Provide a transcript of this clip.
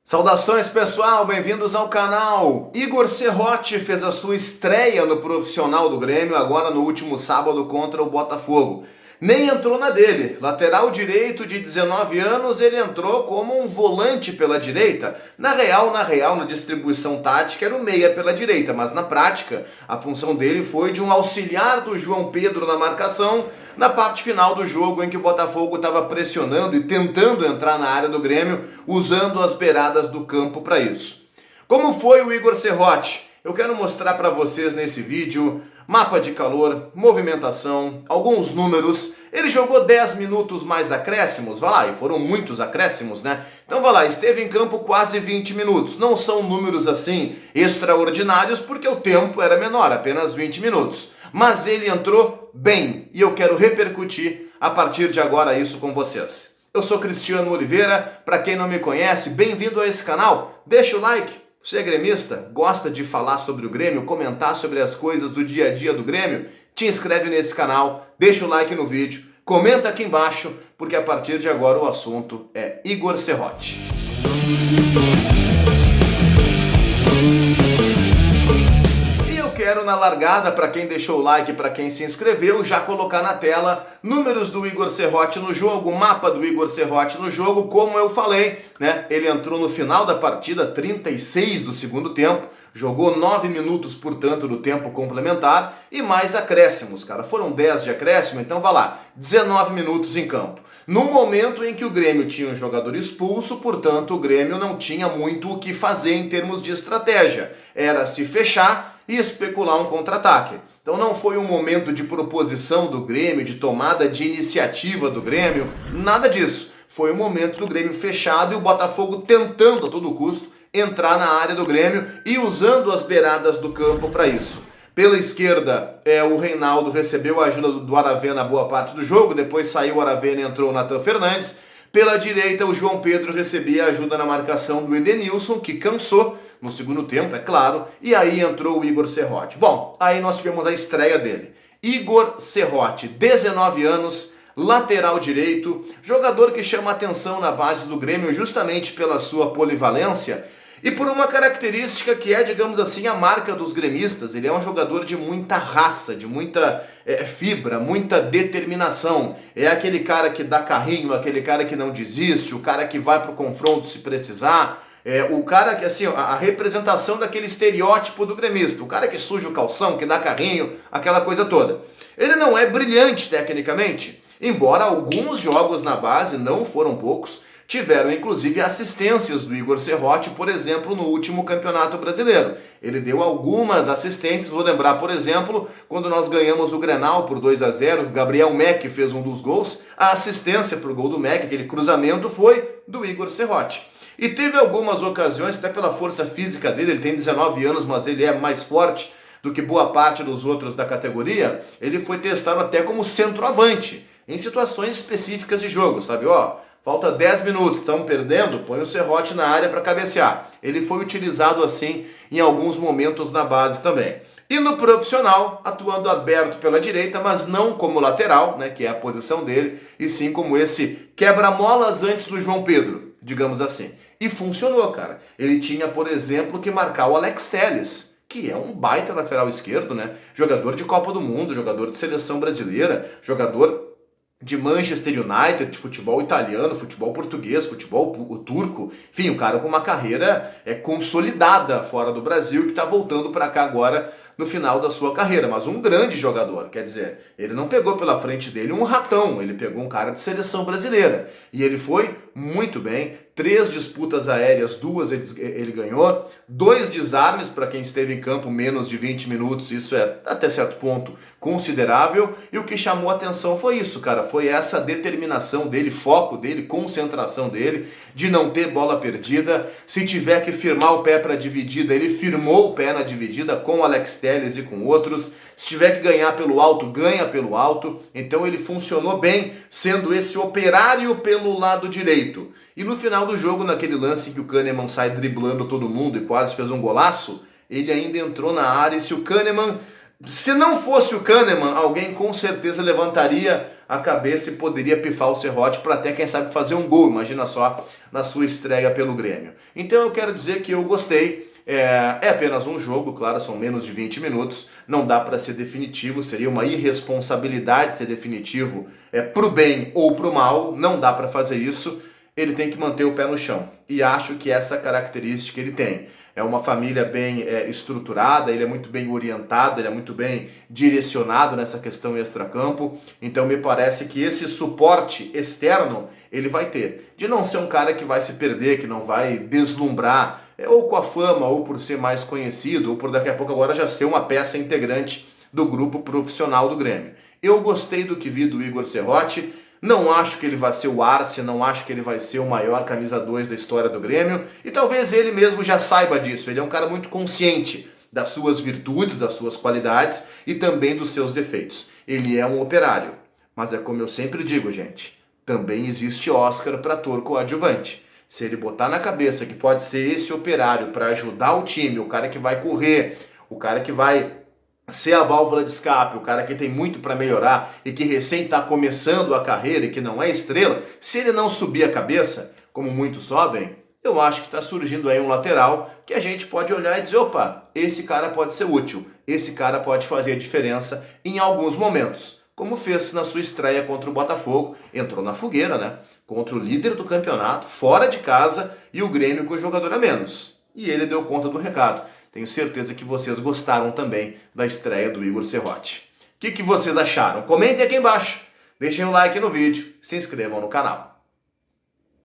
Saudações pessoal, bem-vindos ao canal. Igor Serrote fez a sua estreia no profissional do Grêmio agora no último sábado contra o Botafogo. Nem entrou na dele, lateral direito de 19 anos, ele entrou como um volante pela direita. Na real, na distribuição tática era o meia pela direita, mas na prática a função dele foi de um auxiliar do João Pedro na marcação, na parte final do jogo em que o Botafogo estava pressionando e tentando entrar na área do Grêmio, usando as beiradas do campo para isso. Como foi o Igor Serrote? Eu quero mostrar para vocês nesse vídeo mapa de calor, movimentação, alguns números. Ele jogou 10 minutos mais acréscimos, vai lá, e foram muitos acréscimos, né? Então vai lá, esteve em campo quase 20 minutos. Não são números assim extraordinários porque o tempo era menor, apenas 20 minutos. Mas ele entrou bem e eu quero repercutir a partir de agora isso com vocês. Eu sou Cristiano Oliveira, para quem não me conhece, bem-vindo a esse canal. Deixa o like. Você é gremista? Gosta de falar sobre o Grêmio, comentar sobre as coisas do dia a dia do Grêmio? Te inscreve nesse canal, deixa o like no vídeo, comenta aqui embaixo, porque a partir de agora o assunto é Igor Serrote. Quero na largada, para quem deixou o like, para quem se inscreveu, já colocar na tela números do Igor Serrote no jogo, mapa do Igor Serrote no jogo, como eu falei, né? Ele entrou no final da partida, 36 do segundo tempo, jogou 9 minutos, portanto, do tempo complementar e mais acréscimos, cara. Foram 10 de acréscimo, então vai lá, 19 minutos em campo. No momento em que o Grêmio tinha um jogador expulso, portanto, o Grêmio não tinha muito o que fazer em termos de estratégia. Era se fechar e especular um contra-ataque. Então não foi um momento de proposição do Grêmio, de tomada de iniciativa do Grêmio, nada disso. Foi um momento do Grêmio fechado e o Botafogo tentando a todo custo entrar na área do Grêmio e usando as beiradas do campo para isso. Pela esquerda, o Reinaldo recebeu a ajuda do Aravena boa parte do jogo, depois saiu o Aravena e entrou o Nathan Fernandes. Pela direita, o João Pedro recebia a ajuda na marcação do Edenilson, que cansou no segundo tempo, é claro, e aí entrou o Igor Serrote. Bom, aí nós tivemos a estreia dele. Igor Serrote, 19 anos, lateral direito, jogador que chama atenção na base do Grêmio justamente pela sua polivalência e por uma característica que é, digamos assim, a marca dos gremistas. Ele é um jogador de muita raça, de muita fibra, muita determinação. É aquele cara que dá carrinho, aquele cara que não desiste, o cara que vai pro confronto se precisar. O cara que, assim, a representação daquele estereótipo do gremista, o cara que suja o calção, que dá carrinho, aquela coisa toda. Ele não é brilhante tecnicamente, embora alguns jogos na base, não foram poucos, tiveram inclusive assistências do Igor Serrote, por exemplo, no último Campeonato Brasileiro. Ele deu algumas assistências, vou lembrar, por exemplo, quando nós ganhamos o Grenal por 2-0, Gabriel Meck fez um dos gols, a assistência para o gol do Meck, aquele cruzamento, foi do Igor Serrote. E teve algumas ocasiões, até pela força física dele, ele tem 19 anos, mas ele é mais forte do que boa parte dos outros da categoria, ele foi testado até como centroavante, em situações específicas de jogo, sabe? Falta 10 minutos, estamos perdendo, põe o Serrote na área para cabecear. Ele foi utilizado assim em alguns momentos na base também. E no profissional, atuando aberto pela direita, mas não como lateral, né, que é a posição dele, e sim como esse quebra-molas antes do João Pedro, digamos assim. E funcionou, cara. Ele tinha, por exemplo, que marcar o Alex Telles, que é um baita lateral esquerdo, né? Jogador de Copa do Mundo, jogador de seleção brasileira, jogador de Manchester United, de futebol italiano, futebol português, futebol turco, enfim, o cara com uma carreira consolidada fora do Brasil, que está voltando para cá agora no final da sua carreira, mas um grande jogador, quer dizer, ele não pegou pela frente dele um ratão, ele pegou um cara de seleção brasileira, e ele foi muito bem, 3 disputas aéreas, 2 ele ganhou, 2 desarmes para quem esteve em campo menos de 20 minutos, isso é até certo ponto considerável, e o que chamou a atenção foi isso, cara, foi essa determinação dele, foco dele, concentração dele, de não ter bola perdida, se tiver que firmar o pé para a dividida, ele firmou o pé na dividida com o Alex Telles e com outros, se tiver que ganhar pelo alto, ganha pelo alto, então ele funcionou bem, sendo esse operário pelo lado direito. E no final do jogo, naquele lance em que o Kahneman sai driblando todo mundo e quase fez um golaço, ele ainda entrou na área e se não fosse o Kahneman, alguém com certeza levantaria a cabeça e poderia pifar o Serrote para até, quem sabe, fazer um gol, imagina só, na sua estreia pelo Grêmio. Então eu quero dizer que eu gostei. É apenas um jogo, claro, são menos de 20 minutos, não dá para ser definitivo, seria uma irresponsabilidade ser definitivo pro bem ou pro mal, não dá para fazer isso, ele tem que manter o pé no chão. E acho que essa característica ele tem. É uma família bem estruturada, ele é muito bem orientado, ele é muito bem direcionado nessa questão extracampo, então me parece que esse suporte externo ele vai ter. De não ser um cara que vai se perder, que não vai deslumbrar, ou com a fama, ou por ser mais conhecido, ou por daqui a pouco agora já ser uma peça integrante do grupo profissional do Grêmio. Eu gostei do que vi do Igor Serrote, não acho que ele vai ser o Arce, não acho que ele vai ser o maior camisa 2 da história do Grêmio, e talvez ele mesmo já saiba disso, ele é um cara muito consciente das suas virtudes, das suas qualidades e também dos seus defeitos. Ele é um operário, mas é como eu sempre digo, gente, também existe Oscar para ator coadjuvante. Se ele botar na cabeça que pode ser esse operário para ajudar o time, o cara que vai correr, o cara que vai ser a válvula de escape, o cara que tem muito para melhorar e que recém está começando a carreira e que não é estrela, se ele não subir a cabeça, como muitos sobem, eu acho que está surgindo aí um lateral que a gente pode olhar e dizer, opa, esse cara pode ser útil, esse cara pode fazer a diferença em alguns momentos. Como fez na sua estreia contra o Botafogo, entrou na fogueira, né? Contra o líder do campeonato, fora de casa, e o Grêmio com jogador a menos. E ele deu conta do recado. Tenho certeza que vocês gostaram também da estreia do Igor Serrote. O que vocês acharam? Comentem aqui embaixo, deixem um like no vídeo, se inscrevam no canal.